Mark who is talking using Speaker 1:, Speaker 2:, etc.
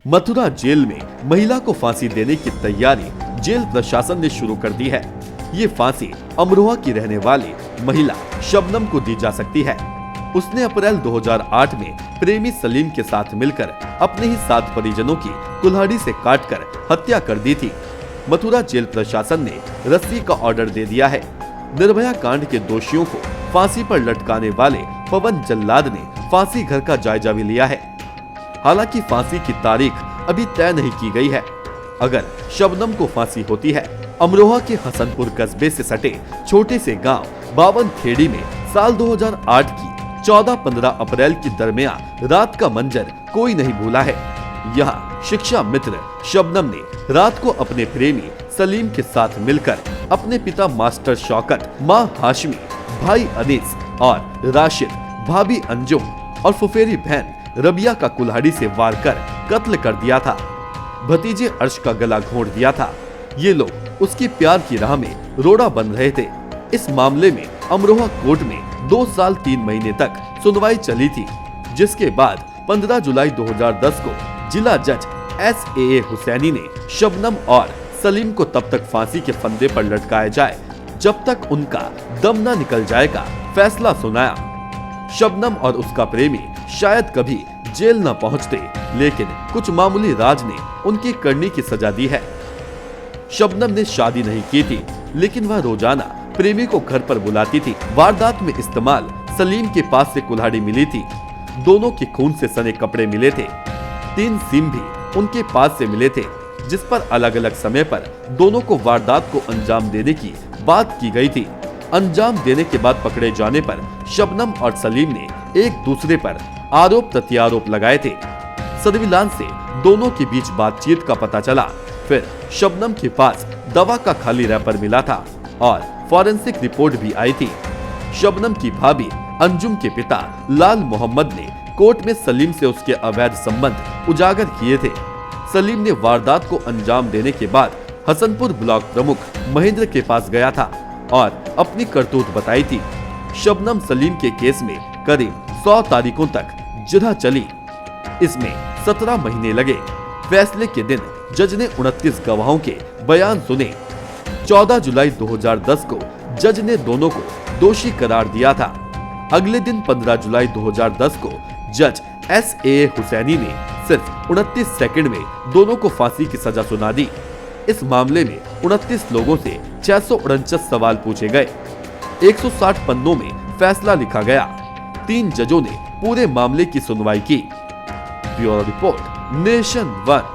Speaker 1: Mathura jail में महिला को फांसी देने की तैयारी जेल प्रशासन ने शुरू कर दी है। ये फांसी अमरोहा की रहने वाली महिला शबनम को दी जा सकती है। उसने अप्रैल 2008 में प्रेमी सलीम के साथ मिलकर अपने ही 7 परिजनों की कुल्हाड़ी से काटकर हत्या कर दी थी। मथुरा जेल प्रशासन ने रस्सी का ऑर्डर दे दिया है। निर्भया कांड के दोषियों को फांसी पर लटकाने वाले पवन जल्लाद ने फांसी घर का जायजा भी लिया है। हालांकि फांसी की तारीख अभी तय नहीं की गई है। अगर शबनम को फांसी होती है, अमरोहा के हसनपुर कस्बे से सटे छोटे से गांव बावन खेड़ी में साल 2008 की 14-15 अप्रैल की दरमियान रात का मंजर कोई नहीं भूला है। यहाँ शिक्षा मित्र शबनम ने रात को अपने प्रेमी सलीम के साथ मिलकर अपने पिता मास्टर शौकत, माँ हाशमी, भाई अनीस और राशिद, भाभी अंजुम और फुफेरी बहन रबिया का कुल्हाड़ी से वार कर कत्ल कर दिया था। भतीजे अर्श का गला घोंट दिया था। ये लोग उसकी प्यार की राह में रोड़ा बन रहे थे। इस मामले में अमरोहा कोर्ट में 2 साल 3 महीने तक सुनवाई चली थी, जिसके बाद 15 जुलाई 2010 को जिला जज SAA हुसैनी ने शबनम और सलीम को तब तक फांसी के फंदे पर लटकाया जाए जब तक उनका दम न निकल जाएगा फैसला सुनाया। शबनम और उसका प्रेमी शायद कभी जेल न पहुंचते, लेकिन कुछ मामूली राज ने उनकी करनी की सजा दी है। शबनम ने शादी नहीं की थी, लेकिन वह रोजाना प्रेमी को घर पर बुलाती थी। वारदात में इस्तेमाल सलीम के पास से कुल्हाड़ी मिली थी। दोनों के खून से सने कपड़े मिले थे। 3 सिम भी उनके पास से मिले थे, जिस पर अलग अलग समय पर दोनों को वारदात को अंजाम देने की बात की गई थी। अंजाम देने के बाद पकड़े जाने पर शबनम और सलीम ने एक दूसरे पर आरोप प्रत्यारोप लगाए थे। सर्विलांस से दोनों के बीच बातचीत का पता चला। फिर शबनम के पास दवा का खाली रैपर मिला था और फॉरेंसिक रिपोर्ट भी आई थी। शबनम की भाभी अंजुम के पिता लाल मोहम्मद ने कोर्ट में सलीम से उसके अवैध संबंध उजागर किए थे। सलीम ने वारदात को अंजाम देने के बाद हसनपुर ब्लॉक प्रमुख महेंद्र के पास गया था और अपनी करतूत बताई थी। शबनम सलीम के केस में करीब 100 तारीखों तक जिरह चली। इसमें 17 महीने लगे। फैसले के दिन जज ने 29 गवाहों के बयान सुने। 14 जुलाई 2010 को जज ने दोनों को दोषी करार दिया था। अगले दिन 15 जुलाई 2010 को जज SAA हुसैनी ने सिर्फ 29 सेकंड में दोनों को फांसी की सजा सुना दी। इस मामले में 29 लोगों से 649 सवाल पूछे गए। 160 पन्नों में फैसला लिखा गया। 3 जजों ने पूरे मामले की सुनवाई की। Bureau report, nation 1।